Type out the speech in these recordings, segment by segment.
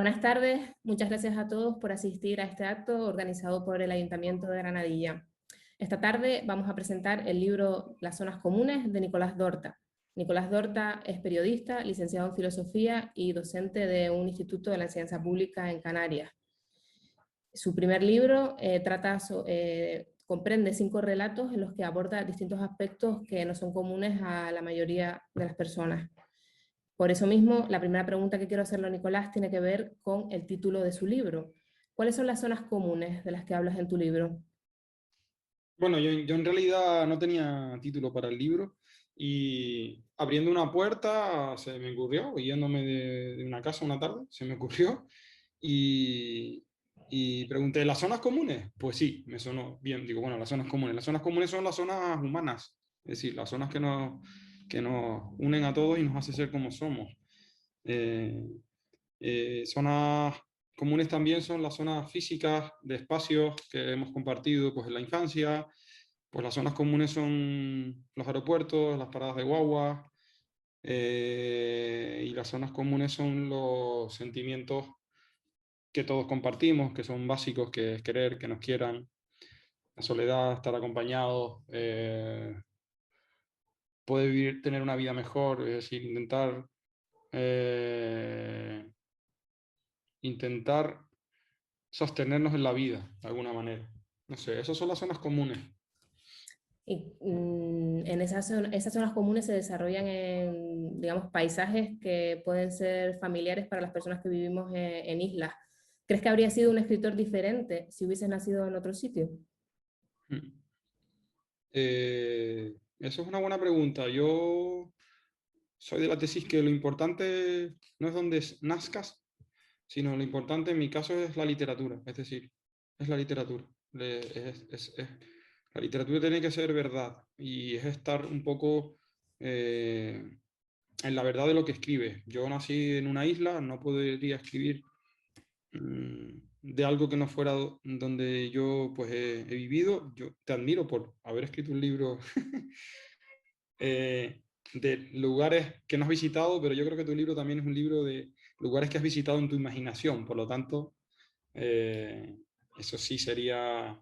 Buenas tardes, muchas gracias a todos por asistir a este acto organizado por el Ayuntamiento de Granadilla. Esta tarde vamos a presentar el libro Las zonas comunes de Nicolás Dorta. Nicolás Dorta es periodista, licenciado en filosofía y docente de un instituto de la enseñanza pública en Canarias. Su primer libro comprende 5 relatos en los que aborda distintos aspectos que no son comunes a la mayoría de las personas. Por eso mismo, la primera pregunta que quiero hacerle a Nicolás tiene que ver con el título de su libro. ¿Cuáles son las zonas comunes de las que hablas en tu libro? Bueno, yo en realidad no tenía título para el libro y abriendo una puerta se me ocurrió, yéndome de una casa una tarde, se me ocurrió y, y pregunté, ¿las zonas comunes? Pues sí, me sonó bien. Digo, bueno, las zonas comunes. Las zonas comunes son las zonas humanas, es decir, las zonas que nos unen a todos y nos hace ser como somos. Eh, Zonas comunes también son las zonas físicas de espacios que hemos compartido pues, en la infancia. Pues las zonas comunes son los aeropuertos, las paradas de guagua, y las zonas comunes son los sentimientos que todos compartimos, que son básicos, que es querer, que nos quieran, la soledad, estar acompañados, poder vivir, tener una vida mejor, es decir, intentar sostenernos en la vida, de alguna manera. No sé, esas son las zonas comunes. Y en esas zonas comunes se desarrollan en, digamos, paisajes que pueden ser familiares para las personas que vivimos en islas. ¿Crees que habría sido un escritor diferente si hubieses nacido en otro sitio? Eso es una buena pregunta. Yo soy de la tesis que lo importante no es donde nazcas, sino lo importante en mi caso es la literatura. Es decir, es la literatura. La literatura tiene que ser verdad y es estar un poco en la verdad de lo que escribe. Yo nací en una isla, no podría escribir de algo que no fuera donde yo pues he vivido. Yo te admiro por haber escrito un libro de lugares que no has visitado, pero yo creo que tu libro también es un libro de lugares que has visitado en tu imaginación. Por lo tanto, eh, eso sí sería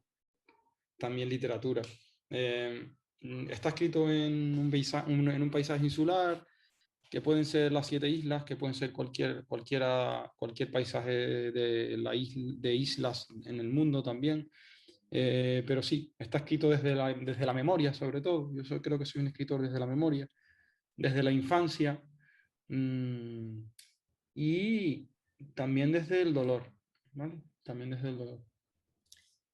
también literatura. Está escrito en en un paisaje insular, que pueden ser las 7 islas, que pueden ser cualquier paisaje de islas en el mundo también. Pero sí, está escrito desde la memoria, sobre todo. Creo que soy un escritor desde la memoria, desde la infancia, mm, y también desde el dolor, ¿vale? También desde el dolor.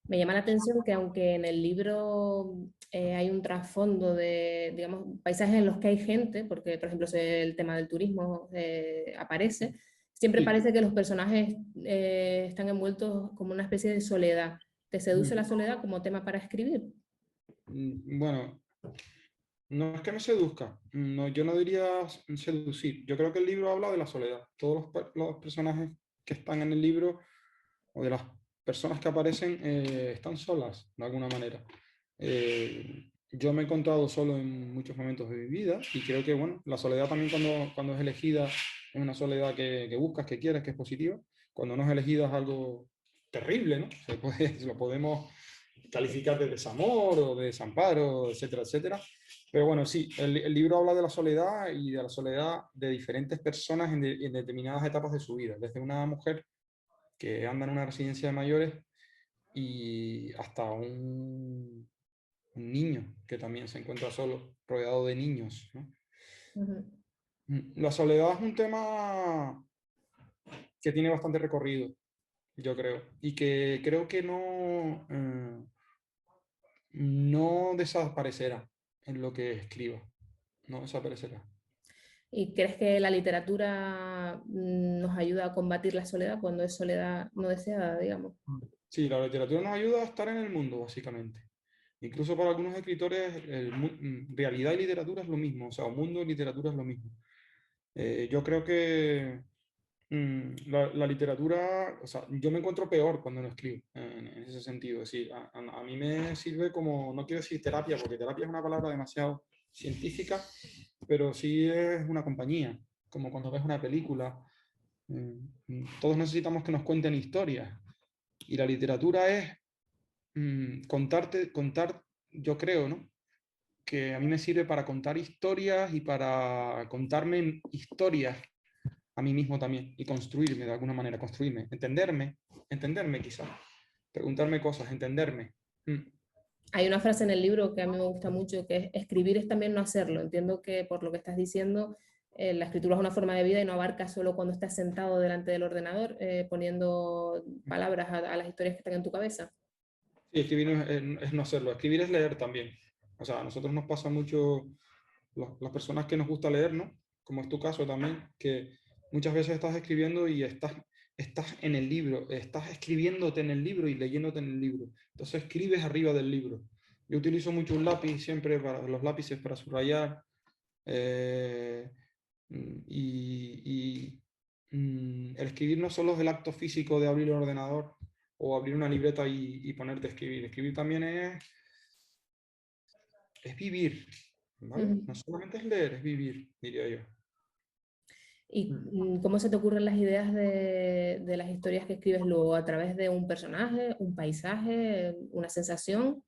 Me llama la atención que aunque en el libro hay un trasfondo de, digamos, paisajes en los que hay gente, porque por ejemplo el tema del turismo aparece, siempre Sí. parece que los personajes están envueltos como una especie de soledad. ¿Te seduce la soledad como tema para escribir? Bueno, no es que me seduzca, no, yo no diría seducir. Yo creo que el libro habla de la soledad. Todos los personajes que están en el libro o de las personas que aparecen están solas de alguna manera. Yo me he encontrado solo en muchos momentos de mi vida y creo que bueno, la soledad también cuando es elegida es una soledad que buscas, que quieres, que es positiva. Cuando no es elegida es algo terrible, ¿no? Lo podemos calificar de desamor o de desamparo, etcétera, etcétera. Pero bueno, sí, el libro habla de la soledad y de la soledad de diferentes personas en determinadas etapas de su vida, desde una mujer que anda en una residencia de mayores y hasta un niño que también se encuentra solo, rodeado de niños, ¿no? Ujú. La soledad es un tema que tiene bastante recorrido, yo creo, y que creo que no desaparecerá en lo que escriba, no desaparecerá. ¿Y crees que la literatura nos ayuda a combatir la soledad cuando es soledad no deseada, digamos? Sí, la literatura nos ayuda a estar en el mundo, básicamente. Incluso para algunos escritores, realidad y literatura es lo mismo, o sea, mundo y literatura es lo mismo. Yo creo que la literatura, o sea, yo me encuentro peor cuando no escribo, en ese sentido. Es decir, a mí me sirve como, no quiero decir terapia, porque terapia es una palabra demasiado científica, pero sí es una compañía, como cuando ves una película. Todos necesitamos que nos cuenten historias. Y la literatura es contar, yo creo, ¿no? Que a mí me sirve para contar historias y para contarme historias a mí mismo también y construirme de alguna manera, construirme, entenderme quizás, preguntarme cosas, entenderme. Hay una frase en el libro que a mí me gusta mucho, que es escribir es también no hacerlo. Entiendo que por lo que estás diciendo, la escritura es una forma de vida y no abarca solo cuando estás sentado delante del ordenador poniendo palabras a las historias que están en tu cabeza. Sí, escribir es no hacerlo, escribir es leer también. O sea, a nosotros nos pasa mucho, las personas que nos gusta leer, ¿no? Como es tu caso también, que muchas veces estás escribiendo y estás en el libro, estás escribiéndote en el libro y leyéndote en el libro. Entonces escribes arriba del libro. Yo utilizo mucho un lápiz siempre para los lápices para subrayar. eh, el escribir no solo es el acto físico de abrir el ordenador o abrir una libreta y ponerte a escribir. Escribir también es vivir, ¿vale? No solamente es leer, es vivir, diría yo. ¿Y cómo se te ocurren las ideas de las historias que escribes luego? ¿A través de un personaje, un paisaje, una sensación?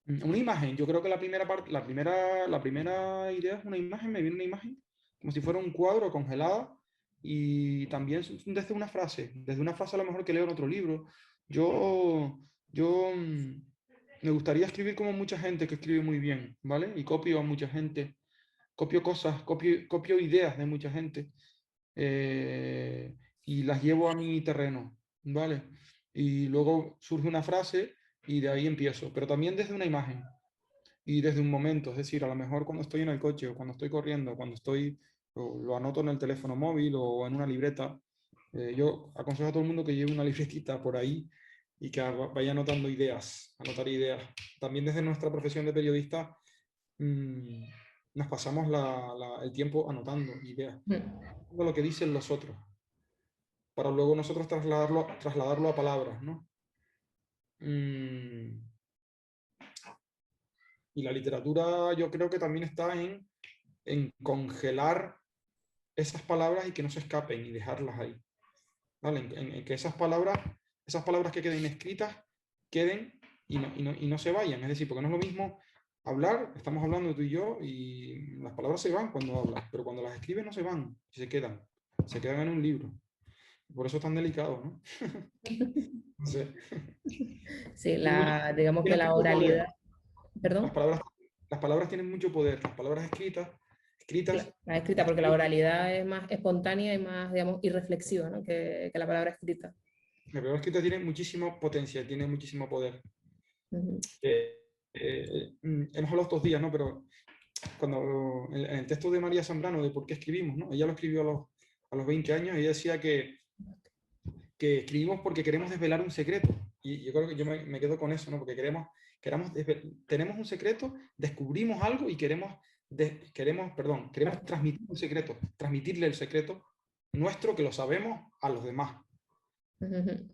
Una imagen, yo creo que la primera parte, la primera idea es una imagen, me viene una imagen como si fuera un cuadro congelada y también desde una frase a lo mejor que leo en otro libro. Yo me gustaría escribir como mucha gente que escribe muy bien, ¿vale? Y copio a mucha gente, copio cosas, copio ideas de mucha gente eh, y las llevo a mi terreno, ¿vale? Y luego surge una frase y de ahí empiezo, pero también desde una imagen y desde un momento, es decir, a lo mejor cuando estoy en el coche o cuando estoy corriendo, lo anoto en el teléfono móvil o en una libreta. Yo aconsejo a todo el mundo que lleve una libretita por ahí y que vaya anotando ideas, anotar ideas. También desde nuestra profesión de periodista mmm, nos pasamos el tiempo anotando ideas, lo que dicen los otros, para luego nosotros trasladarlo a palabras, ¿no? Mm, y la literatura yo creo que también está en congelar esas palabras y que no se escapen y dejarlas ahí, ¿vale? En que esas palabras que queden escritas queden y no se vayan. Es decir, porque no es lo mismo hablar, estamos hablando tú y yo y las palabras se van cuando hablas, pero cuando las escribes no se van, se quedan en un libro. Por eso es tan delicado, ¿no? No sé. Sí, digamos que Tienen la mucho poder. oralidad, Las perdón. palabras, las palabras tienen mucho poder. Las palabras escritas, La escrita, porque la oralidad es más espontánea y más, digamos, irreflexiva, ¿no? que la palabra escrita. la palabra escrita tiene muchísima potencia, tiene muchísimo poder. Ujú. Hemos hablado estos días, ¿no? Pero en el texto de María Zambrano de por qué escribimos, ¿no? Ella lo escribió a los 20 años y ella decía que escribimos porque queremos desvelar un secreto. Y yo creo que yo me quedo con eso, ¿no? Porque tenemos un secreto, descubrimos algo y queremos transmitir un secreto, transmitirle el secreto nuestro que lo sabemos a los demás. Ujú.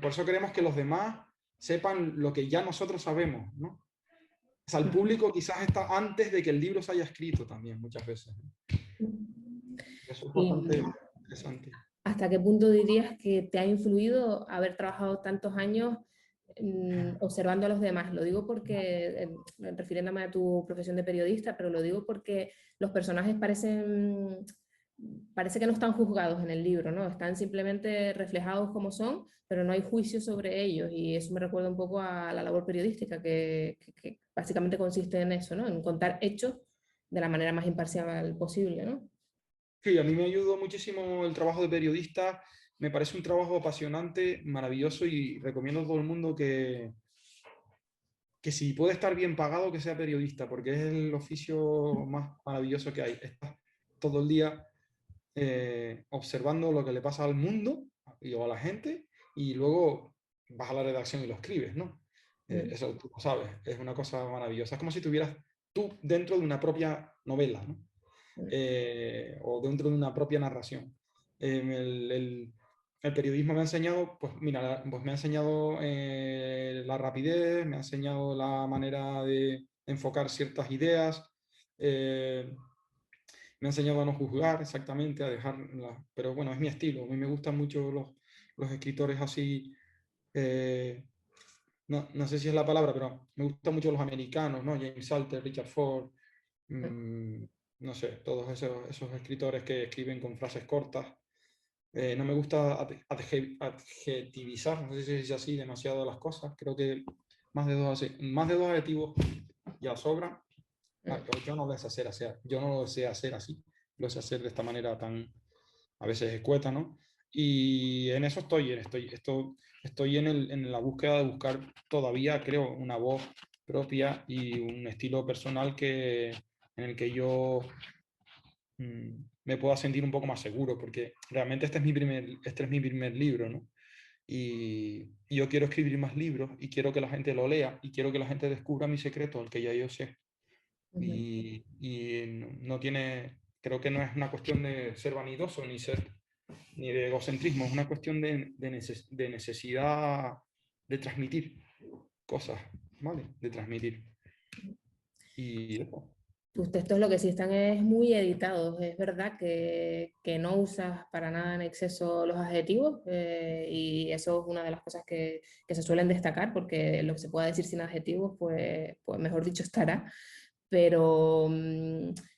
Por eso queremos que los demás sepan lo que ya nosotros sabemos, ¿no? O sea, el público quizás está antes de que el libro se haya escrito también, muchas veces. Eso es bastante ¿Y interesante. hasta qué punto dirías que te ha influido haber trabajado tantos años observando a los demás? Lo digo porque, refiriéndome a tu profesión de periodista, pero lo digo porque los personajes parece que no están juzgados en el libro, ¿no? Están simplemente reflejados como son, pero no hay juicio sobre ellos. Y eso me recuerda un poco a la labor periodística, que básicamente consiste en eso, ¿no? En contar hechos de la manera más imparcial posible, ¿no? Sí, a mí me ayudó muchísimo el trabajo de periodista. Me parece un trabajo apasionante, maravilloso y recomiendo a todo el mundo que si puede estar bien pagado, que sea periodista, porque es el oficio más maravilloso que hay. Estás todo el día observando lo que le pasa al mundo o a la gente y luego vas a la redacción y lo escribes, ¿no? Eso tú lo sabes, es una cosa maravillosa. Es como si estuvieras tú dentro de una propia novela, ¿no? O dentro de una propia narración. El periodismo me ha enseñado, pues mira, pues me ha enseñado la rapidez, me ha enseñado la manera de enfocar ciertas ideas, me ha enseñado a no juzgar exactamente, a dejar, pero bueno, es mi estilo. A mí me gustan mucho los escritores así, no sé si es la palabra, pero me gustan mucho los americanos, ¿no? James Salter, Richard Ford, mm, no sé, todos esos escritores que escriben con frases cortas. No me gusta adjetivizar, no sé si es así, demasiado las cosas. Creo que más de dos adjetivos ya sobran. Yo no lo sé hacer, yo no lo sé hacer así, lo sé hacer de esta manera tan a veces escueta, ¿no? Y en eso estoy en la búsqueda de buscar todavía, creo, una voz propia y un estilo personal en el que yo me pueda sentir un poco más seguro, porque realmente este es mi primer libro, ¿no? Y yo quiero escribir más libros y quiero que la gente lo lea y quiero que la gente descubra mi secreto, el que ya yo sé. Y no tiene, creo que no es una cuestión de ser vanidoso ni de egocentrismo, es una cuestión de necesidad de transmitir cosas, ¿vale? De transmitir. Y eso. Tus textos lo que sí están es muy editados. Es verdad que no usas para nada en exceso los adjetivos y eso es una de las cosas que se suelen destacar porque lo que se pueda decir sin adjetivos, pues mejor dicho estará. Pero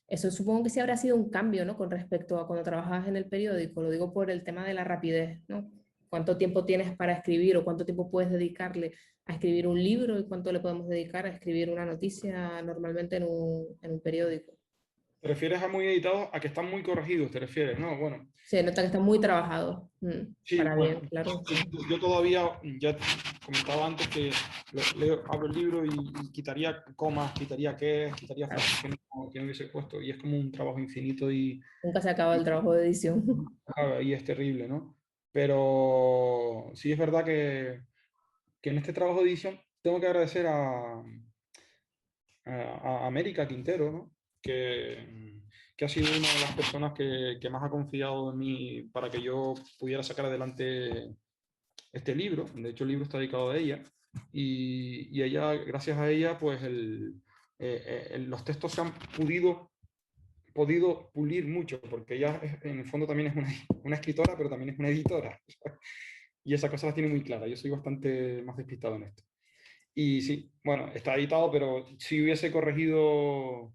eso supongo que sí habrá sido un cambio, ¿no? Con respecto a cuando trabajabas en el periódico. Lo digo por el tema de la rapidez, ¿no? ¿Cuánto tiempo tienes para escribir o cuánto tiempo puedes dedicarle a escribir un libro y cuánto le podemos dedicar a escribir una noticia normalmente en un periódico? ¿Te refieres a muy editados, a que están muy corregidos? ¿Te refieres? No, bueno. Se nota que está muy trabajado. Sí, Para bueno, bien, claro. yo todavía, ya comentaba antes que abro el libro y quitaría comas, quitaría qué, quitaría Claro. frases que no hubiese puesto, y es como un trabajo infinito Nunca se acaba el trabajo de edición. y es terrible, ¿no? Pero sí es verdad que en este trabajo de edición tengo que agradecer a América Quintero, ¿no? Que ha sido una de las personas que más ha confiado en mí para que yo pudiera sacar adelante este libro. De hecho, el libro está dedicado a ella. Y ella, gracias a ella, pues los textos se han podido pulir mucho, porque ella en el fondo también es una escritora, pero también es una editora. Y esa cosa la tiene muy clara. Yo soy bastante más despistado en esto. Y sí, bueno, está editado, pero si hubiese corregido,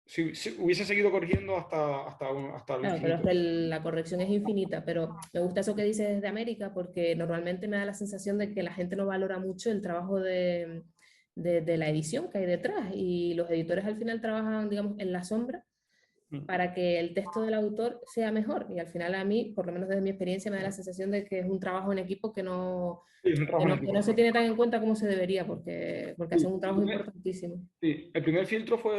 si hubiese seguido corrigiendo hasta lo Claro, pero es infinito. que la corrección es infinita, pero me gusta eso que dices desde América porque normalmente me da la sensación de que la gente no valora mucho el trabajo de la edición que hay detrás y los editores al final trabajan, digamos, en la sombra Mm. para que el texto del autor sea mejor y al final a mí, por lo menos desde mi experiencia, me da la sensación de que es un trabajo en equipo Sí, es un trabajo en que equipo. no se tiene tan en cuenta como se debería porque hacen Sí, un trabajo importantísimo. sí, el primer filtro fue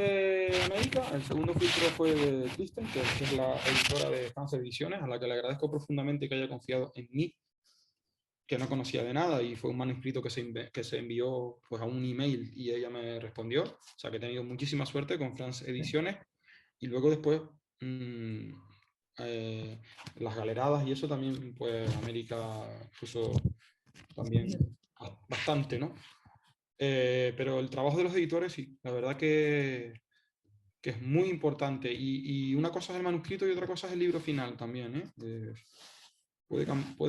de América, el segundo filtro fue de Kristen, que es la editora de Fans Ediciones, a la que le agradezco profundamente que haya confiado en mí, que no conocía de nada, y fue un manuscrito que se envió pues, a un email y ella me respondió. O sea que he tenido muchísima suerte con France Ediciones. Y luego después, mmm, las galeradas y eso también, pues América puso también bastante, ¿no? Pero el trabajo de los editores, sí, la verdad que es muy importante. Y una cosa es el manuscrito y otra cosa es el libro final también, ¿eh? Puede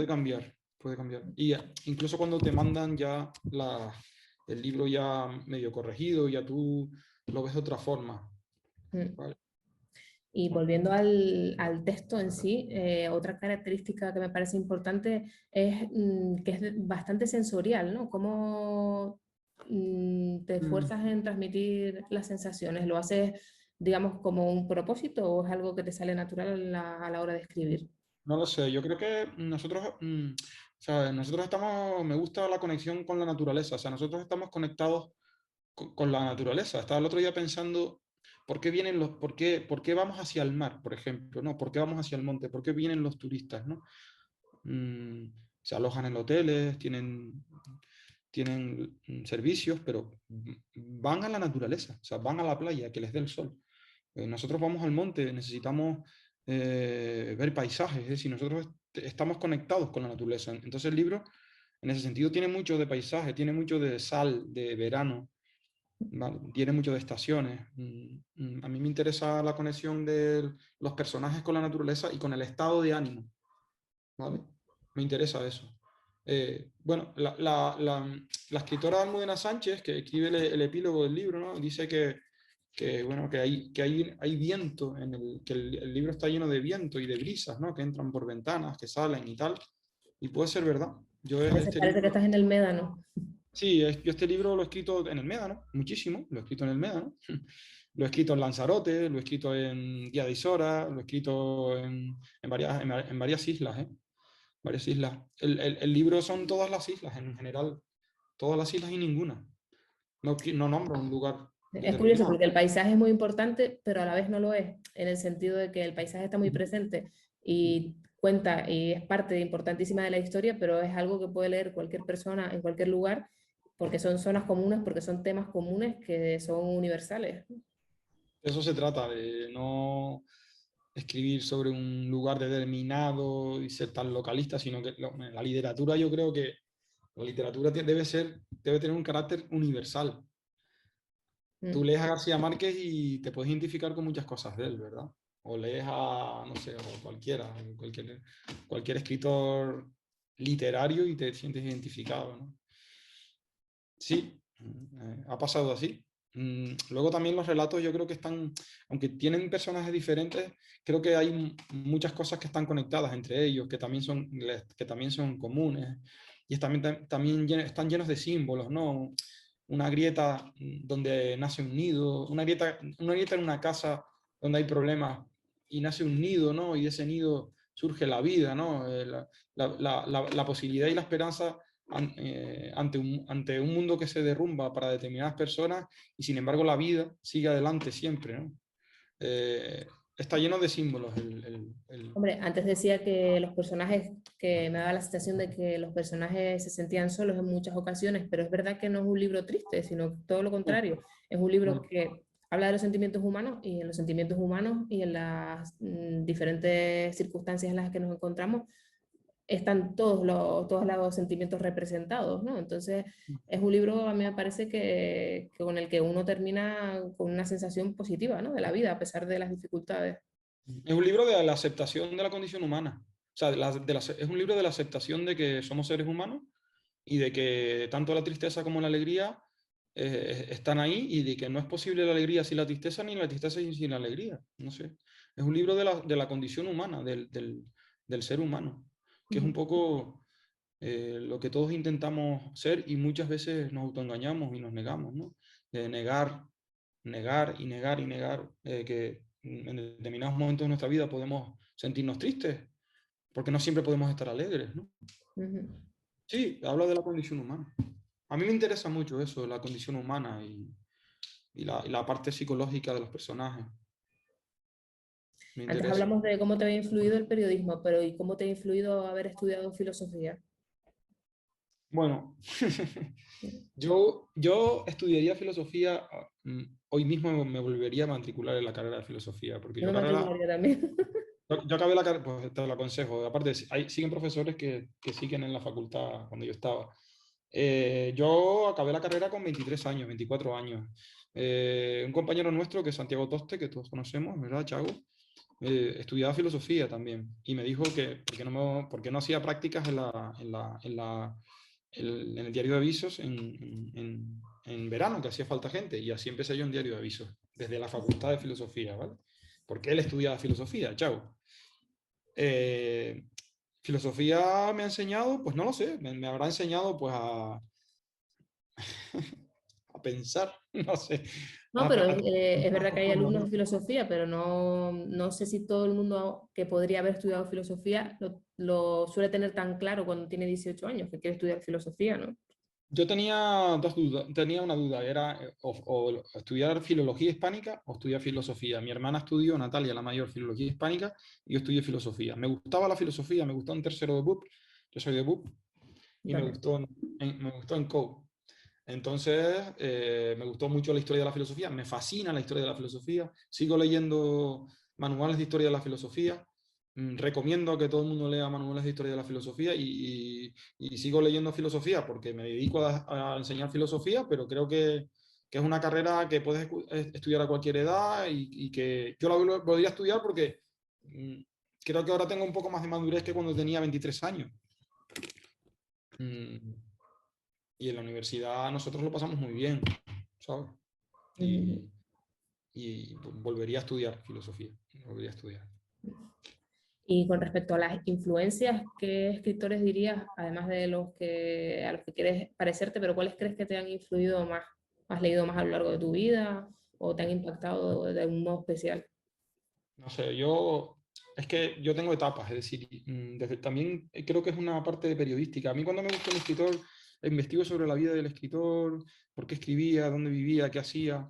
cambiar, puede cambiar. Y incluso cuando te mandan ya el libro ya medio corregido, ya tú lo ves de otra forma, Mm. ¿vale? Y volviendo al texto en sí, otra característica que me parece importante es que es bastante sensorial, ¿no? ¿Cómo te Mm, esfuerzas en transmitir las sensaciones? ¿Lo haces, digamos, como un propósito o es algo que te sale natural a la hora de escribir? No lo sé, yo creo que o sea, nosotros estamos, me gusta la conexión con la naturaleza, o sea, nosotros estamos conectados con la naturaleza. Estaba el otro día pensando, por qué vamos hacia el mar, por ejemplo, ¿no? ¿Por qué vamos hacia el monte? ¿Por qué vienen los turistas, ¿no? Se alojan en hoteles, tienen servicios, pero van a la naturaleza, o sea, van a la playa, que les dé el sol. Nosotros vamos al monte, necesitamos ver paisajes, es decir, nosotros estamos conectados con la naturaleza. Entonces el libro, en ese sentido, tiene mucho de paisaje, tiene mucho de sal, de verano, ¿vale? Tiene mucho de estaciones. A mí me interesa la conexión de los personajes con la naturaleza y con el estado de ánimo, ¿vale? Me interesa eso. Bueno, la escritora Almudena Sánchez, que escribe el epílogo del libro, ¿no? Dice bueno, hay viento, que el libro está lleno de viento y de brisas, ¿no? Que entran por ventanas, que salen y tal. Y puede ser verdad. Yo A veces este parece que libro, estás en el médano. sí, yo este libro lo he escrito en el Médano, muchísimo, lo he escrito en el Médano. Lo he escrito en Lanzarote, lo he escrito en Guía de Isora, lo he escrito en varias islas, ¿eh? Varias islas. El libro son todas las islas en general, todas las islas y ninguna. No nombro un lugar Es curioso determinado. porque el paisaje es muy importante, pero a la vez no lo es, en el sentido de que el paisaje está muy presente y cuenta y es parte importantísima de la historia, pero es algo que puede leer cualquier persona en cualquier lugar, porque son zonas comunes, porque son temas comunes que son universales. Eso se trata, de no escribir sobre un lugar determinado y ser tan localista, sino que la literatura, yo creo que la literatura debe tener un carácter universal. Tú Mm. lees a García Márquez y te puedes identificar con muchas cosas de él, ¿verdad? O lees a, no sé, o cualquier escritor literario y te sientes identificado, ¿no? Sí, ha pasado así. Luego también los relatos yo creo que están, aunque tienen personajes diferentes, creo que hay muchas cosas que están conectadas entre ellos, que también son comunes y están llenos de símbolos, ¿no? Una grieta donde nace un nido, una grieta en una casa donde hay problemas y nace un nido, ¿no? Y de ese nido surge la vida, ¿no? La posibilidad y la esperanza ante un mundo que se derrumba para determinadas personas y sin embargo la vida sigue adelante siempre, ¿no? Eh, Está lleno de símbolos. Hombre, antes decía que los personajes, que me daba la sensación de que los personajes se sentían solos en muchas ocasiones, pero es verdad que no es un libro triste, sino todo lo No, contrario. Es un libro no. que habla de los sentimientos humanos y en los sentimientos humanos y en las diferentes circunstancias en las que nos encontramos están todos los sentimientos representados, ¿no? Entonces, es un libro, a mí me parece que con el que uno termina con una sensación positiva, ¿no? De la vida, a pesar de las dificultades. Es un libro de la aceptación de la condición humana. O sea, es un libro de la aceptación de que somos seres humanos y de que tanto la tristeza como la alegría están ahí y de que no es posible la alegría sin la tristeza ni la tristeza sin la alegría. No sé. Es un libro de la condición humana, del ser humano, que es un Ujú. poco lo que todos intentamos ser y muchas veces nos autoengañamos y nos negamos, ¿no? De negar y negar y negar que en determinados momentos de nuestra vida podemos sentirnos tristes, porque no siempre podemos estar alegres, ¿no? Ujú. Sí, habla de la condición humana. A mí me interesa mucho eso, la condición humana y la parte psicológica de los personajes. Me Antes interesa. hablamos de cómo te había influido el periodismo, pero ¿y cómo te ha influido haber estudiado filosofía? Bueno, yo estudiaría filosofía, hoy mismo me volvería a matricular en la carrera de filosofía, porque Yo me matricularía también. yo acabé la carrera, pues te lo aconsejo, aparte siguen profesores que siguen en la facultad cuando yo estaba. Yo acabé la carrera con 23 años, 24 años. Un compañero nuestro, que es Santiago Toste, que todos conocemos, ¿verdad, Chago? Estudiaba filosofía también y me dijo que por qué no hacía prácticas en el diario de avisos en verano, que hacía falta gente, y así empecé yo en diario de avisos, desde la facultad de filosofía, ¿vale? Porque él estudiaba filosofía, chao. Eh, Filosofía me ha enseñado, pues no lo sé, me habrá enseñado pues a pensar, no sé, No, pero a es verdad que hay transformarlo, alumnos de ¿no? filosofía, pero no sé si todo el mundo que podría haber estudiado filosofía lo suele tener tan claro cuando tiene 18 años, que quiere estudiar filosofía, ¿no? Yo tenía dos dudas, tenía una duda, era o estudiar filología hispánica o estudiar filosofía. Mi hermana estudió, Natalia, la mayor, filología hispánica, y yo estudié filosofía. Me gustaba la filosofía, me gustó en tercero de BUP, yo soy de BUP, Yo y me también. gustó me gustó en COU. Entonces, me gustó mucho la historia de la filosofía, me fascina la historia de la filosofía, sigo leyendo manuales de historia de la filosofía, recomiendo que todo el mundo lea manuales de historia de la filosofía y sigo leyendo filosofía porque me dedico a enseñar filosofía, pero creo que que es una carrera que puedes estudiar a cualquier edad y que yo la podría estudiar porque creo que ahora tengo un poco más de madurez que cuando tenía 23 años. Y en la universidad nosotros lo pasamos muy bien, ¿sabes? Y volvería a estudiar filosofía, volvería a estudiar. Y con respecto a las influencias, ¿qué escritores dirías, además de los que, a los que quieres parecerte, pero cuáles crees que te han influido más? ¿Has leído más a lo largo de tu vida o te han impactado de un modo especial? No sé, es que yo tengo etapas, es decir, también creo que es una parte de periodística. A mí cuando me gusta un escritor, investigo sobre la vida del escritor, por qué escribía, dónde vivía, qué hacía.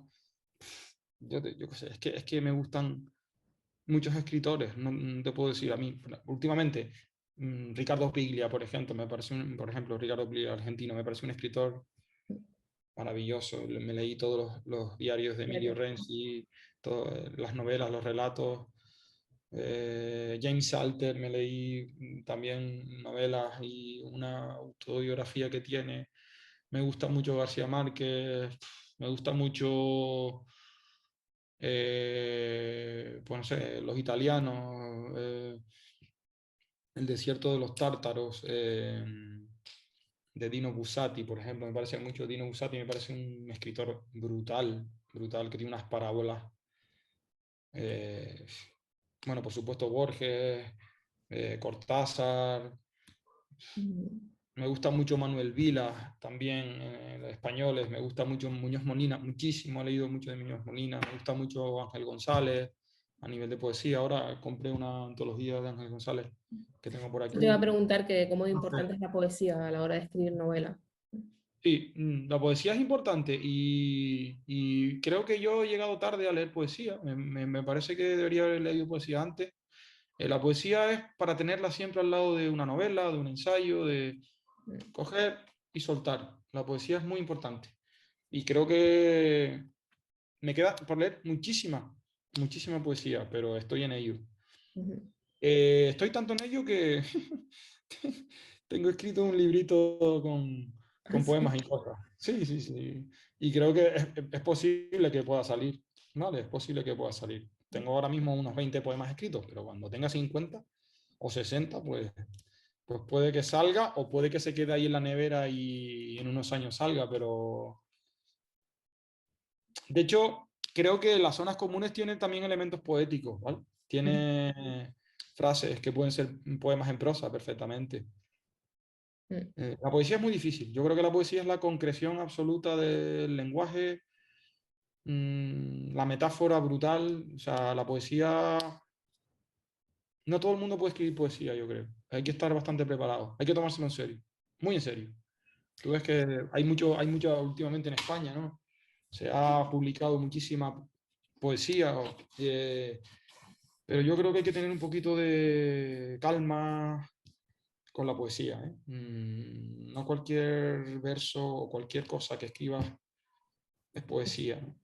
Yo qué sé, es que me gustan muchos escritores, no te puedo decir a mí. Últimamente, Ricardo Piglia, por ejemplo, por ejemplo, Ricardo Piglia, argentino, me parece un escritor maravilloso. Me leí todos los diarios de Emilio Renzi, todas las novelas, los relatos. James Salter, me leí también novelas y una autobiografía que tiene. Me gusta mucho García Márquez, me gusta mucho, pues no sé, los italianos, El desierto de los tártaros, de Dino Buzzati, por ejemplo. Me parece mucho Dino Buzzati, me parece un escritor brutal, brutal, que tiene unas parábolas. Bueno, por supuesto, Borges, Cortázar. Me gusta mucho Manuel Vila, también los españoles. Me gusta mucho Muñoz Molina, muchísimo. He leído mucho de Muñoz Molina. Me gusta mucho Ángel González a nivel de poesía. Ahora compré una antología de Ángel González que tengo por Yo te iba a aquí. preguntar que cómo de No sé. importante es la poesía a la hora de escribir novela. Sí, la poesía es importante y creo que yo he llegado tarde a leer poesía. Me parece que debería haber leído poesía antes. La poesía es para tenerla siempre al lado de una novela, de un ensayo, de coger y soltar. La poesía es muy importante. Y creo que me queda por leer muchísima, muchísima poesía, pero estoy en ello. Estoy tanto en ello que tengo escrito un librito con poemas y cosas. Sí, sí, sí. Y creo que es posible que pueda salir. ¿Vale? Es posible que pueda salir. Tengo ahora mismo unos 20 poemas escritos, pero cuando tenga 50 o 60, pues puede que salga o puede que se quede ahí en la nevera y en unos años salga, pero de hecho creo que las zonas comunes tienen también elementos poéticos, ¿vale? Tiene frases que pueden ser poemas en prosa perfectamente. La poesía es muy difícil. Yo creo que la poesía es la concreción absoluta del lenguaje, la metáfora brutal. O sea, la poesía... No todo el mundo puede escribir poesía, yo creo. Hay que estar bastante preparado. Hay que tomárselo en serio. Muy en serio. Tú ves que hay mucho últimamente en España, ¿no? Se ha publicado muchísima poesía, pero yo creo que hay que tener un poquito de calma con la poesía, ¿eh? No cualquier verso o cualquier cosa que escribas es poesía, ¿no?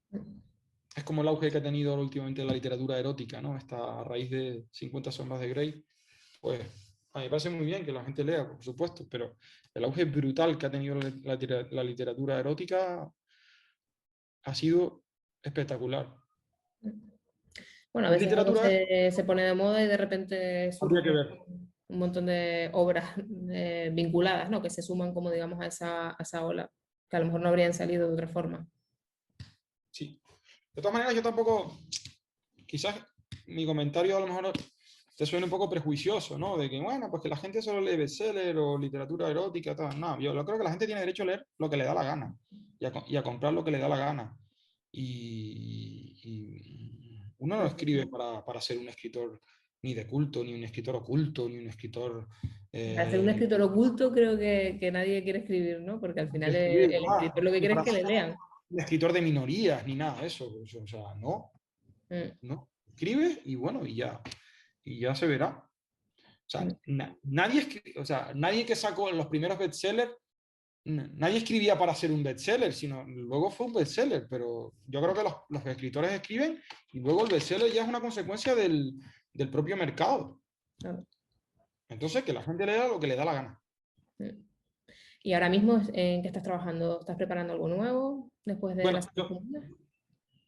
Es como el auge que ha tenido últimamente la literatura erótica, ¿no? Esta a raíz de 50 sombras de Grey, pues a mí me parece muy bien que la gente lea, por supuesto, pero el auge brutal que ha tenido la literatura erótica ha sido espectacular. Bueno, a Es veces algo literatura, se pone de moda y de repente habría que surge ver. un montón de obras vinculadas, ¿no? Que se suman como digamos a esa ola, que a lo mejor no habrían salido de otra forma. Sí. De todas maneras, yo tampoco, quizás mi comentario a lo mejor te suene un poco prejuicioso, ¿no? De que, bueno, pues que la gente solo lee bestseller o literatura erótica, tal. No, yo creo que la gente tiene derecho a leer lo que le da la gana y a comprar lo que le da la gana. Y uno no escribe para ser un escritor ni de culto, ni un escritor oculto, ni un escritor... Para ser un eh, escritor oculto creo que nadie quiere escribir, ¿no? Porque al final escribir, el escritor lo que ni quiere es para que le ser lean. un escritor de minorías, ni nada de eso. O sea, no, Mm, no. Escribe y bueno, y ya se verá. O sea, mm. o sea, nadie que sacó los primeros bestsellers, nadie escribía para ser un bestseller, sino luego fue un bestseller, pero yo creo que los escritores escriben y luego el bestseller ya es una consecuencia del propio mercado. Claro. Entonces, que la gente lea lo que le da la gana. Mm. ¿Y ahora mismo en qué estás trabajando? ¿Estás preparando algo nuevo después de Bueno, las zonas comunes?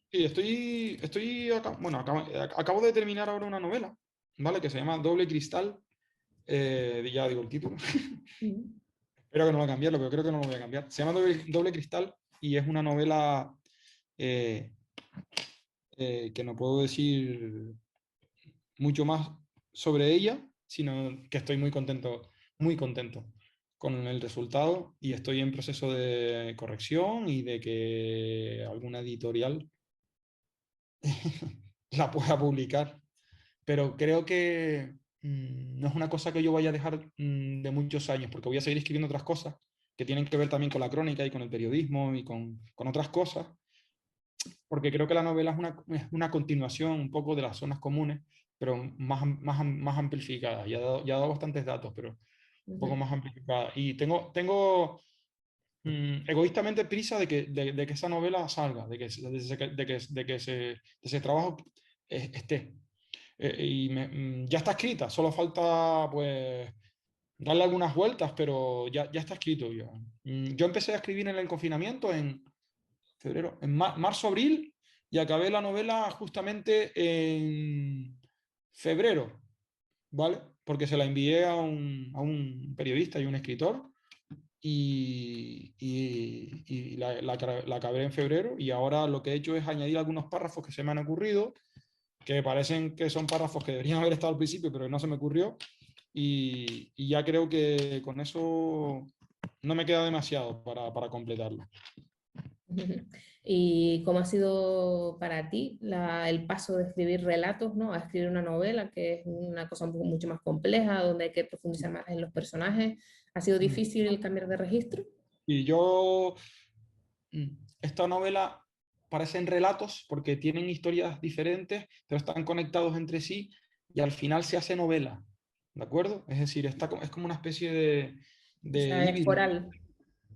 sí, acabo de terminar ahora una novela, ¿vale? Que se llama Doble Cristal. Ya digo el título. Mm. Espero que no va a cambiarlo, pero creo que no lo voy a cambiar. Se llama Doble Cristal y es una novela eh, que no puedo decir mucho más sobre ella, sino que estoy muy contento con el resultado y estoy en proceso de corrección y de que alguna editorial la pueda publicar. Pero creo que no es una cosa que yo vaya a dejar de muchos años, porque voy a seguir escribiendo otras cosas que tienen que ver también con la crónica y con el periodismo y con otras cosas, porque creo que la novela es una continuación un poco de las zonas comunes, pero más amplificada. Ya ha dado bastantes datos, pero un poco Ujú. más amplificada. Y tengo egoístamente prisa de que esa novela salga, de que ese trabajo esté. Ya está escrita, solo falta pues darle algunas vueltas, pero ya está escrito. Yo empecé a escribir en el confinamiento en febrero, en marzo, abril, y acabé la novela justamente en febrero, ¿vale? Porque se la envié a un periodista y un escritor y la acabé en febrero y ahora lo que he hecho es añadir algunos párrafos que se me han ocurrido, que parecen que son párrafos que deberían haber estado al principio, pero no se me ocurrió y ya creo que con eso no me queda demasiado para completarlo. Ujú. ¿Y cómo ha sido para ti el paso de escribir relatos, ¿no? A escribir una novela, que es una cosa mucho más compleja, donde hay que profundizar más en los personajes? ¿Ha sido Mm. difícil el cambiar de registro? Y yo, esta novela parecen relatos porque tienen historias diferentes, pero están conectados entre sí y al final se hace novela, ¿de acuerdo? Es decir, es como una especie O de sea, es híbrido. coral.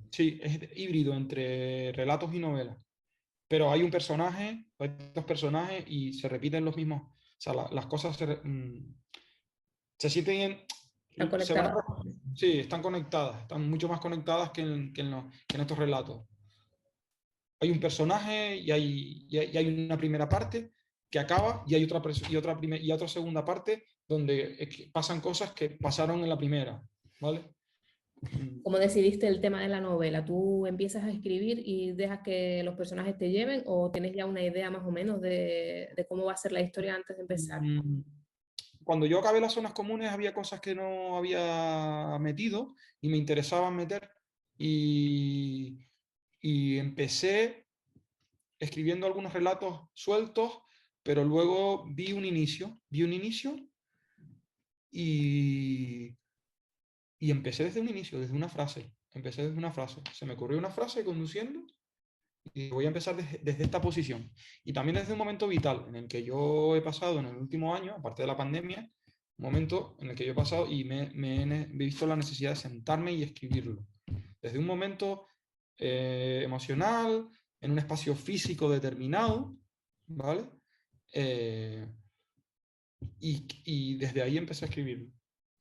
Sí, es híbrido entre relatos y novelas. Pero hay un personaje, hay dos personajes y se repiten los mismos. O sea, las cosas se sienten, Están se van a, conectadas. sí, están conectadas, están mucho más conectadas que en estos relatos. Hay un personaje y hay una primera parte que acaba y hay y otra segunda parte donde pasan cosas que pasaron en la primera, ¿vale? Mm. ¿Cómo decidiste el tema de la novela? ¿Tú empiezas a escribir y dejas que los personajes te lleven o tienes ya una idea más o menos de cómo va a ser la historia antes de empezar? Mm, Cuando yo acabé las zonas comunes había cosas que no había metido y me interesaban meter y, y empecé escribiendo algunos relatos sueltos, pero luego vi un inicio y, y empecé desde un inicio, desde una frase. Empecé desde una frase. Se me ocurrió una frase conduciendo y voy a empezar desde esta posición. Y también desde un momento vital en el que yo he pasado en el último año, aparte de la pandemia, un momento en el que yo he pasado y he visto la necesidad de sentarme y escribirlo. Desde un momento emocional, en un espacio físico determinado, ¿vale? Eh, y desde ahí empecé a escribir.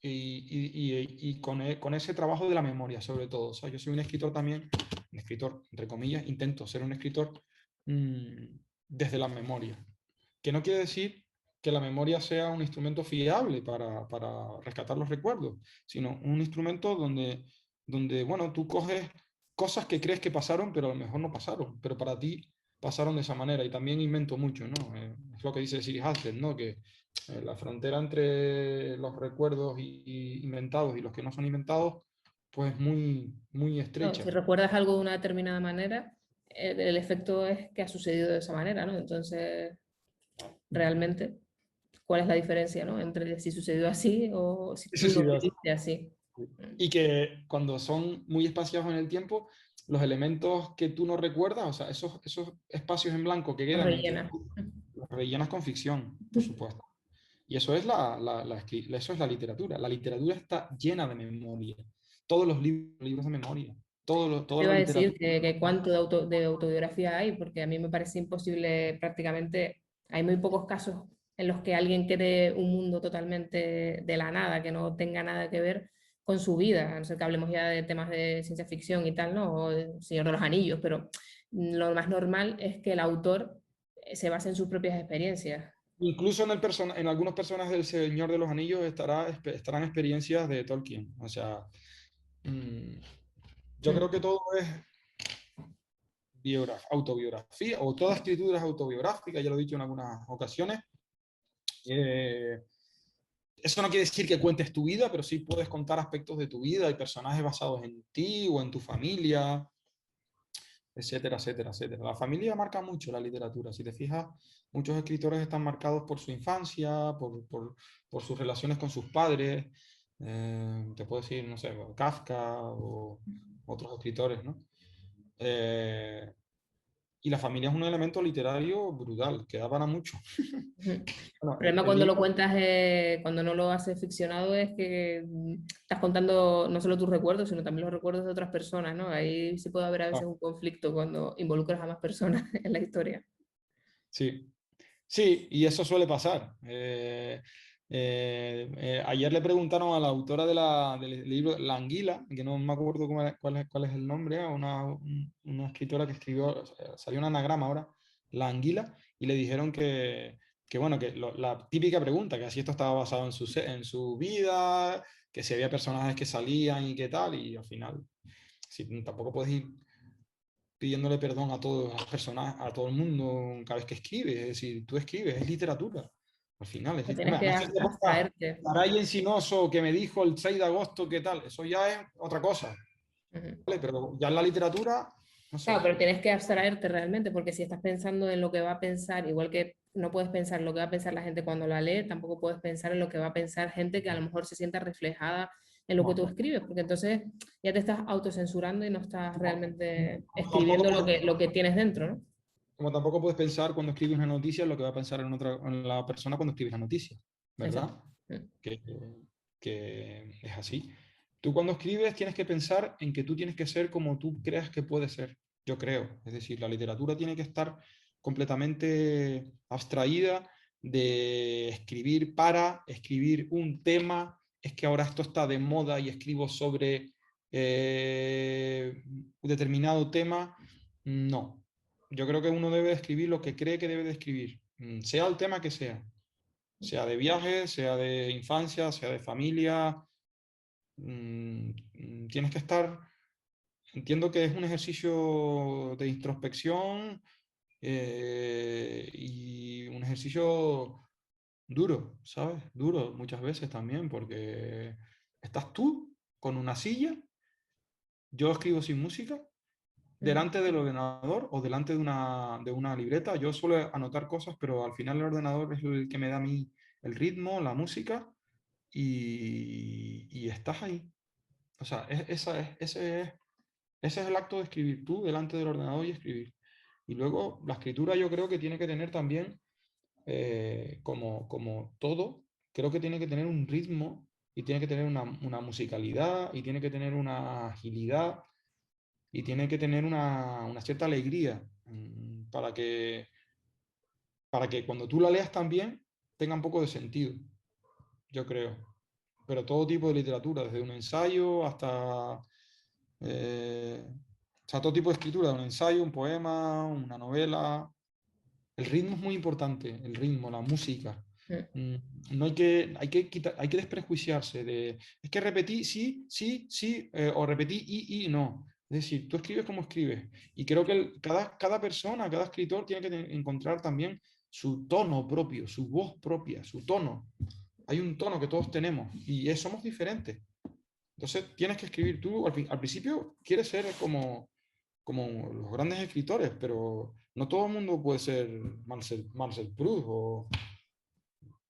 Y con ese trabajo de la memoria, sobre todo. O sea, yo soy un escritor también, un escritor, entre comillas, intento ser un escritor mmm, desde la memoria. Que no quiere decir que la memoria sea un instrumento fiable para rescatar los recuerdos, sino un instrumento donde, bueno, tú coges cosas que crees que pasaron, pero a lo mejor no pasaron, pero para ti pasaron de esa manera. Y también invento mucho, ¿no? Es lo que dice Siri Hassel, ¿no? Que la frontera entre los recuerdos inventados y los que no son inventados, pues muy No, estrecha. si recuerdas algo de una determinada manera, el efecto es que ha sucedido de esa manera, ¿no? Entonces, realmente, ¿cuál es la diferencia, ¿no? Entre si sucedió así o si Eso tú sí, lo viviste así. y que cuando son muy espaciados en el tiempo, los elementos que tú no recuerdas, o sea, esos espacios en blanco que Los quedan entre rellena. los rellenas con ficción, por supuesto. Y eso es eso es la literatura. La literatura está llena de memoria. Todos los libros de memoria. Te Toda iba la a decir literatura. que cuánto de autobiografía hay, porque a mí me parece imposible prácticamente, hay muy pocos casos en los que alguien cree un mundo totalmente de la nada, que no tenga nada que ver con su vida, a no ser que hablemos ya de temas de ciencia ficción y tal, ¿no? O de Señor de los Anillos, pero lo más normal es que el autor se base en sus propias experiencias. Incluso en algunos personajes del Señor de los Anillos estarán experiencias de Tolkien. O sea, mm, yo creo Mm. que todo es autobiografía, o toda escritura es autobiográfica, ya lo he dicho en algunas ocasiones. Eh, Eso no quiere decir que cuentes tu vida, pero sí puedes contar aspectos de tu vida y personajes basados en ti o en tu familia, etcétera, etcétera, etcétera. La familia marca mucho la literatura. Si te fijas, muchos escritores están marcados por su infancia, por sus relaciones con sus padres. Te puedo decir, no sé, Kafka o otros escritores, ¿no? Eh, y la familia es un elemento literario brutal, que da para mucho. Ujú. El Bueno, problema el cuando lo libro, cuentas, cuando no lo haces ficcionado, es que estás contando no solo tus recuerdos, sino también los recuerdos de otras personas, ¿no? Ahí sí puede haber a veces ah, un conflicto cuando involucras a más personas en la historia. sí. Sí, y eso suele pasar. Ayer le preguntaron a la autora del libro La Anguila, que no me acuerdo cuál es el nombre, a una escritora que escribió, salió un anagrama ahora, La Anguila, y le dijeron que bueno, la típica pregunta, que así esto estaba basado en su vida, que si había personajes que salían y qué tal, y al final, si, tampoco puedes ir pidiéndole perdón a todas las personas, a todo el mundo cada vez que escribes. Es decir, tú escribes, es literatura. Al final, Pues tienes hombre, a que no ser que ponga abstraerte. Saray Encinoso que me dijo el 6 de agosto qué tal, eso ya es otra cosa, Ujú. ¿vale? Pero ya en la literatura, no Claro, sé. pero tienes que abstraerte realmente, porque si estás pensando en lo que va a pensar, igual que no puedes pensar en lo que va a pensar la gente cuando la lee, tampoco puedes pensar en lo que va a pensar gente que a lo mejor se sienta reflejada en lo que tú No, escribes, porque entonces ya te estás autocensurando y no estás no. realmente Como tampoco escribiendo puedes, lo que tienes dentro, ¿no? como tampoco puedes pensar cuando escribes una noticia en lo que va a pensar en la persona cuando escribes la noticia, Exacto. ¿verdad? que, que es así. Tú cuando escribes tienes que pensar en que tú tienes que ser como tú creas que puedes ser, yo creo. Es decir, la literatura tiene que estar completamente abstraída de escribir para escribir un tema. Es que ahora esto está de moda y escribo sobre un determinado tema. No. Yo creo que uno debe escribir lo que cree que debe de escribir, sea el tema que sea de viaje, sea de infancia, sea de familia. Tienes que estar, entiendo que es un ejercicio de introspección y un ejercicio duro, ¿sabes? Duro muchas veces también, porque estás tú con una silla, yo escribo sin música, Ujú. delante del ordenador o delante de una libreta. Yo suelo anotar cosas, pero al final el ordenador es el que me da a mí el ritmo, la música y estás ahí. O sea, ese es el acto de escribir tú delante del ordenador y escribir. Y luego la escritura yo creo que tiene que tener también, como todo, creo que tiene que tener un ritmo y tiene que tener una musicalidad y tiene que tener una agilidad y tiene que tener una cierta alegría para que cuando tú la leas también tenga un poco de sentido, yo creo. Pero todo tipo de literatura, desde un ensayo hasta, o sea, todo tipo de escritura, un ensayo, un poema, una novela. El ritmo es muy importante, el ritmo, la música. Ujú. Mm, No hay que desprejuiciarse de, es que repetí sí, sí, sí, o repetí y no. Es decir, tú escribes como escribes. Y creo que cada persona, cada escritor tiene que encontrar también su tono propio, su voz propia, su tono. Hay un tono que todos tenemos y somos diferentes. Entonces tienes que escribir tú, al principio quieres ser como los grandes escritores, pero no todo el mundo puede ser Marcel Proust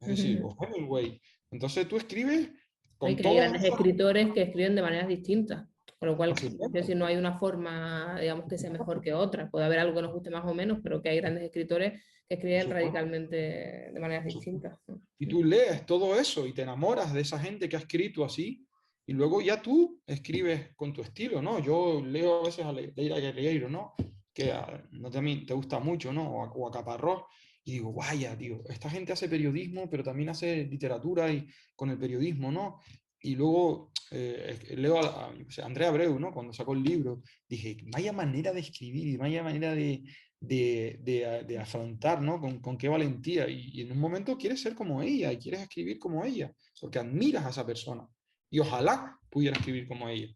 es decir, o Ujú. Hemingway. Entonces tú escribes Hay con que hay todas grandes esas... escritores que escriben de maneras distintas, con lo Por cual, es supuesto, decir, no hay una forma, digamos, que sea mejor que otra. Puede haber algo que nos guste más o menos, pero que hay grandes escritores que por escriben supuesto, radicalmente de maneras por supuesto. distintas. Y tú lees todo eso y te enamoras de esa gente que ha escrito así, y luego ya tú escribes con tu estilo, ¿no? Yo leo a veces a Leira Guerriero, ¿no? Que no también te gusta mucho, ¿no? O a Caparrós, y digo, vaya, tío, esta gente hace periodismo, pero también hace literatura y con el periodismo, ¿no? y luego leo yo qué sé, Andrea Abreu, ¿no? Cuando sacó el libro, dije, vaya manera de escribir y vaya manera de afrontar, ¿no? Con qué valentía. Y en un momento quieres ser como ella y quieres escribir como ella, porque admiras a esa persona. Y ojalá pudiera escribir como ella.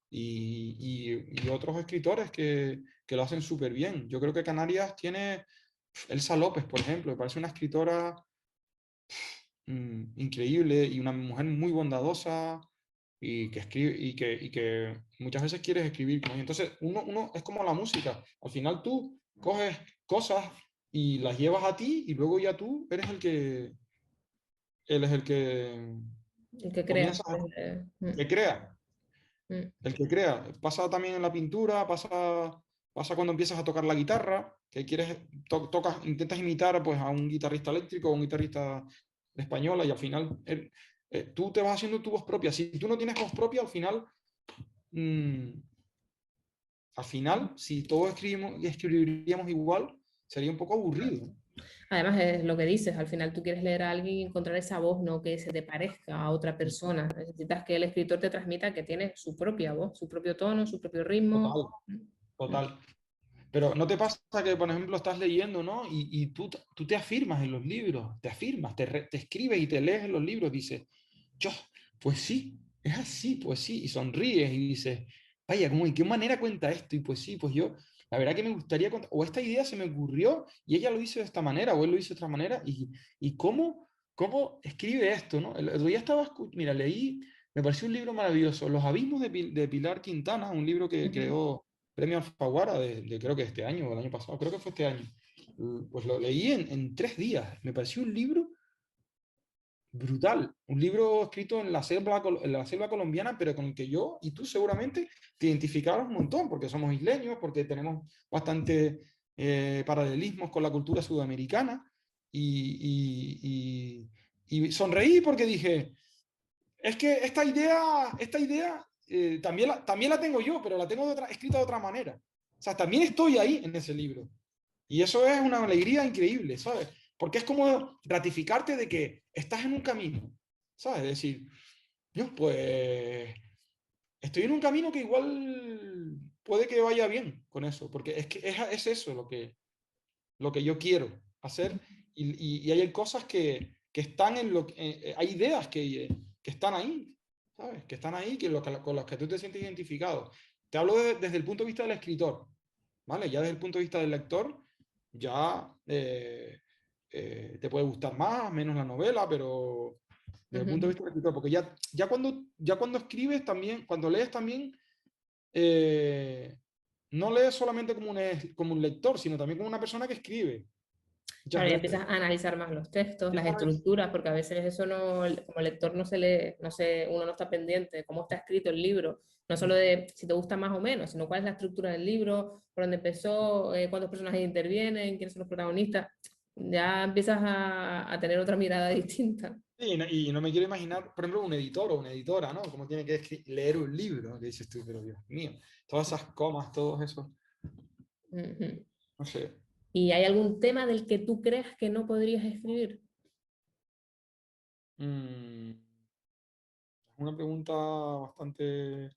Y otros escritores que lo hacen súper bien. Yo creo que Canarias tiene Elsa López, por ejemplo, me parece una escritora increíble y una mujer muy bondadosa y que escribe y que muchas veces quieres escribir como ella. Entonces, uno es como la música. Al final tú coges cosas y las llevas a ti y luego ya tú eres él es el que El que crea. comienza, que crea, Mm. el que crea. Pasa también en la pintura, pasa cuando empiezas a tocar la guitarra, que quieres, tocas, intentas imitar pues, a un guitarrista eléctrico o un guitarrista de española y al final tú te vas haciendo tu voz propia. Si tú no tienes voz propia, mm, al final si todos escribiríamos igual, sería un poco aburrido, ¿no? Además, es lo que dices, al final tú quieres leer a alguien y encontrar esa voz, no que se te parezca a otra persona. Necesitas que el escritor te transmita que tiene su propia voz, su propio tono, su propio ritmo. Total, total. Pero ¿no te pasa que, por ejemplo, estás leyendo, ¿no? Y tú te afirmas en los libros, te afirmas, te escribes y te lees en los libros, dices, yo, pues sí, es así, pues sí, y sonríes y dices, vaya, ¿cómo, ¿y qué manera cuenta esto? Y pues sí, pues yo, la verdad que me gustaría contar, o esta idea se me ocurrió y ella lo hizo de esta manera, o él lo hizo de esta manera, y cómo escribe esto, ¿no? El otro día mira, leí, me pareció un libro maravilloso, Los abismos de Pilar Quintana, un libro que Ujú. creó Premio Alfaguara creo que este año o el año pasado, creo que fue este año. Pues lo leí en 3 días. Me pareció un libro brutal, un libro escrito en la selva colombiana, pero con el que yo y tú seguramente te identificamos un montón, porque somos isleños, porque tenemos bastante paralelismos con la cultura sudamericana. Y sonreí porque dije, es que esta idea también la tengo yo, pero la tengo escrita de otra manera. O sea, también estoy ahí en ese libro. Y eso es una alegría increíble, ¿sabes? Porque es como ratificarte de que estás en un camino, ¿sabes? Es decir, yo pues estoy en un camino que igual puede que vaya bien con eso, porque es que es eso lo que yo quiero hacer y hay cosas que están en hay ideas que están ahí, ¿sabes? Que están ahí, con las que tú te sientes identificado. Te hablo desde el punto de vista del escritor, ¿vale? Ya desde el punto de vista del lector, ya te puede gustar más, menos la novela, pero desde el punto de Ujú. vista del escritor, porque ya cuando escribes también, cuando lees también, eh, no lees solamente como un lector, sino también como una persona que escribe, muchas Claro, ya veces. empiezas a analizar más los textos, las estructuras, porque a veces eso no, como lector no se lee, no sé, uno no está pendiente de cómo está escrito el libro, no solo de si te gusta más o menos, sino cuál es la estructura del libro, por dónde empezó, cuántos personajes intervienen, quiénes son los protagonistas. Ya empiezas a tener otra mirada distinta. Y no me quiero imaginar, por ejemplo, un editor o una editora, ¿no? Cómo tiene que leer un libro, que dices tú, pero Dios mío, todas esas comas, todos esos, Ujú. no sé. ¿Y hay algún tema del que tú creas que no podrías escribir? Mm, es una pregunta bastante.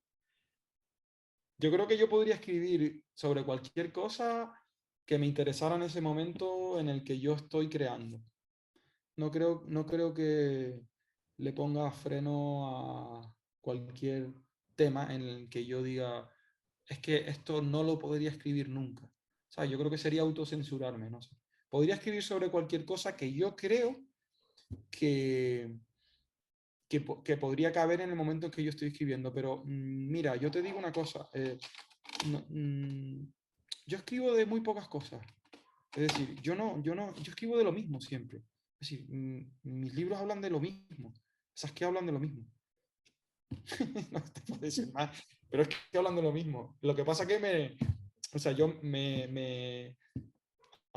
Yo creo que yo podría escribir sobre cualquier cosa que me interesara en ese momento en el que yo estoy creando. No creo que le ponga freno a cualquier tema en el que yo diga, es que esto no lo podría escribir nunca. O sea, yo creo que sería autocensurarme, no sé. Podría escribir sobre cualquier cosa que yo creo que, que podría caber en el momento en que yo estoy escribiendo, pero mira, yo te digo una cosa, no, yo escribo de muy pocas cosas. Es decir, yo escribo de lo mismo siempre. Es decir, mis libros hablan de lo mismo. Esas que hablan de lo mismo. No te puedo decir más, pero es que hablan de lo mismo. Lo que pasa que o sea, al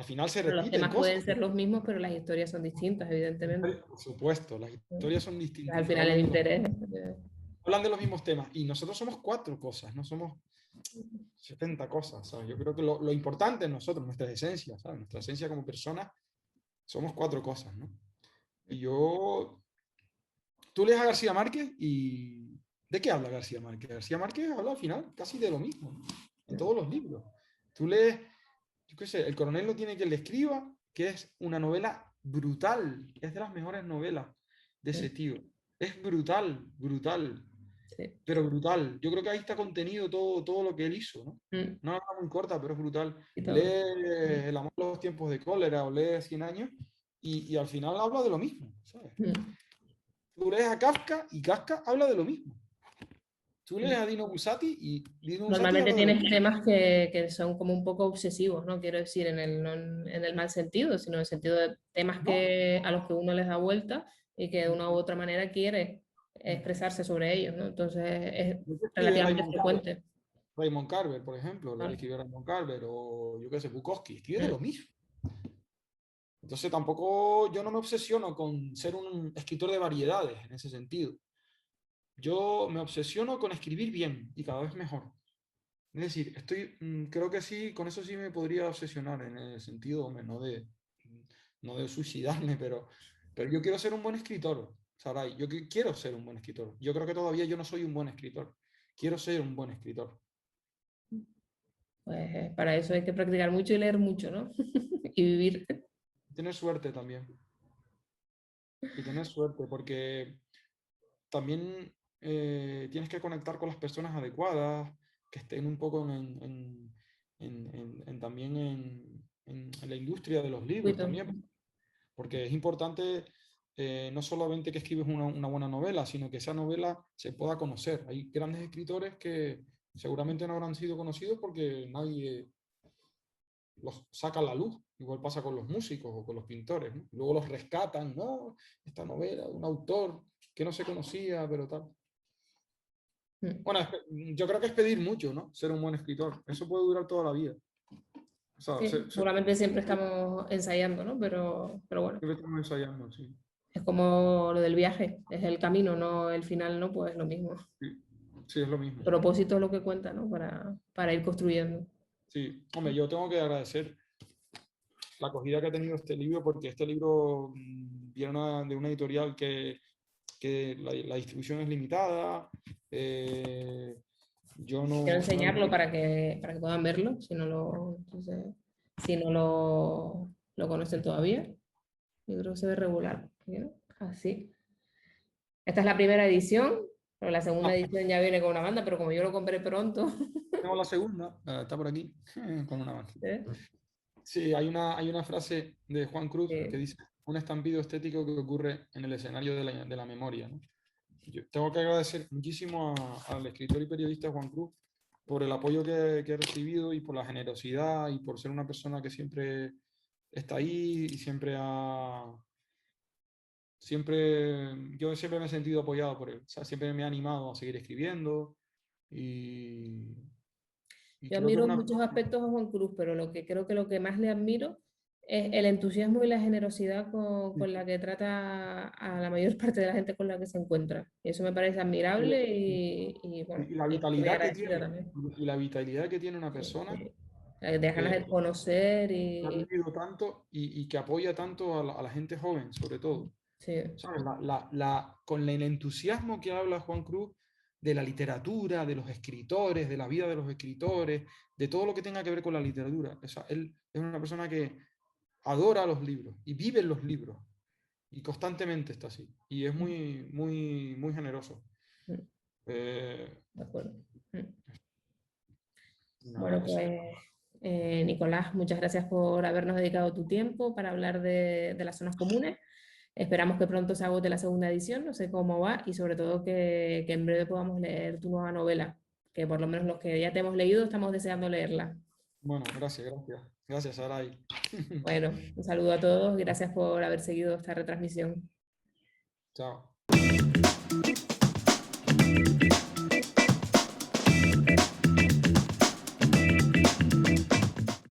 final se Bueno, los repiten temas cosas. pueden ser los mismos, pero las historias son distintas, evidentemente. Por supuesto, las historias son distintas, Al pero final el interés. hablan de los mismos temas. Y nosotros somos 4 cosas, no somos 70 cosas. ¿Sabes? Yo creo que lo importante en nosotros, nuestra esencia, ¿sabes? Nuestra esencia como personas, somos 4 cosas, ¿no? Y yo tú lees a García Márquez y ¿de qué habla García Márquez? García Márquez habla al final casi de lo mismo, ¿no? En todos los libros. Tú lees, yo qué sé, El coronel no tiene quien le escriba, que es una novela brutal, es de las mejores novelas de ese tío. Es brutal, brutal, Sí. pero brutal. Yo creo que ahí está contenido todo lo que él hizo, ¿no? Mm. No es muy corta, pero es brutal. Y todo. Lee El amor de los tiempos de cólera o lee 100 años y al final habla de lo mismo, ¿sabes? Tú lees a Kafka y Kafka habla de lo mismo. Tú lees a Dino Buzzati y Dino Buzzati Normalmente habla de lo tienes mismo. temas que son como un poco obsesivos, no quiero decir no en el mal sentido, sino en el sentido de temas No, a los que uno les da vuelta y que de una u otra manera quiere expresarse sobre ellos, ¿no? Entonces es ¿no te escribe relativamente frecuente. Raymond Carver, por ejemplo, lo que Claro. escribe Raymond Carver, o yo qué sé, Bukowski, escribe de Mm. lo mismo. Entonces tampoco yo no me obsesiono con ser un escritor de variedades en ese sentido. Yo me obsesiono con escribir bien y cada vez mejor. Es decir, creo que sí, con eso sí me podría obsesionar en el sentido, hombre, no de suicidarme, pero yo quiero ser un buen escritor, Saray. Quiero ser un buen escritor. Yo creo que todavía yo no soy un buen escritor. Quiero ser un buen escritor. Pues para eso hay que practicar mucho y leer mucho, ¿no? Y vivir. Tener suerte también. Y tener suerte, porque también tienes que conectar con las personas adecuadas, que estén un poco también en la industria de los libros también, porque es importante no solamente que escribes una buena novela, sino que esa novela se pueda conocer. Hay grandes escritores que seguramente no habrán sido conocidos porque nadie los saca a la luz. Igual pasa con los músicos o con los pintores, ¿no? Luego los rescatan, ¿no? Esta novela, un autor que no se conocía, pero tal. Bueno, yo creo que es pedir mucho, ¿no? Ser un buen escritor. Eso puede durar toda la vida. O sea, Sí, seguramente siempre estamos ensayando, ¿no? Pero bueno, siempre estamos ensayando, sí. es como lo del viaje, es el camino, no el final, ¿no? Pues lo mismo. Sí, sí, es lo mismo. El propósito es lo que cuenta, ¿no? Para ir construyendo. Sí, hombre, yo tengo que agradecer la acogida que ha tenido este libro, porque este libro viene de una editorial que la distribución es limitada. Yo Quiero no enseñarlo para que puedan verlo, si no lo conocen todavía. Yo creo que se ve regular. ¿No? Así. Esta es la primera edición, pero la segunda edición ya viene con una banda, pero como yo lo compré pronto. tengo la segunda, está por aquí, con una mano. ¿Eh? Sí, hay una frase de Juan Cruz que dice: un estampido estético que ocurre en el escenario de la memoria, ¿no? Yo tengo que agradecer muchísimo al escritor y periodista Juan Cruz por el apoyo que he recibido y por la generosidad y por ser una persona que siempre está ahí y yo siempre me he sentido apoyado por él. O sea, siempre me ha animado a seguir escribiendo y Yo creo que es admiro una muchos persona. aspectos a Juan Cruz, pero creo que lo que más le admiro es el entusiasmo y la generosidad con la que trata a la mayor parte de la gente con la que se encuentra. Y eso me parece admirable y bueno, Y la y muy vitalidad que agradecida tiene, también. y la vitalidad que tiene una Sí, persona sí. Que te da ganas que de conocer ha y vivido tanto y que apoya tanto a la gente joven, sobre todo. sí, ¿Sabes? Con el entusiasmo que habla Juan Cruz de la literatura, de los escritores, de la vida de los escritores, de todo lo que tenga que ver con la literatura. O sea, él es una persona que adora los libros y vive en los libros y constantemente está así. Y es muy, muy, muy generoso. Eh, de acuerdo. nada, Bueno, pues Nicolás, muchas gracias por habernos dedicado tu tiempo para hablar de las zonas comunes. Esperamos que pronto se agote la segunda edición, no sé cómo va, y sobre todo que en breve podamos leer tu nueva novela, que por lo menos los que ya te hemos leído estamos deseando leerla. Bueno, gracias, gracias. Gracias, Saray. Bueno, un saludo a todos y gracias por haber seguido esta retransmisión. Chao.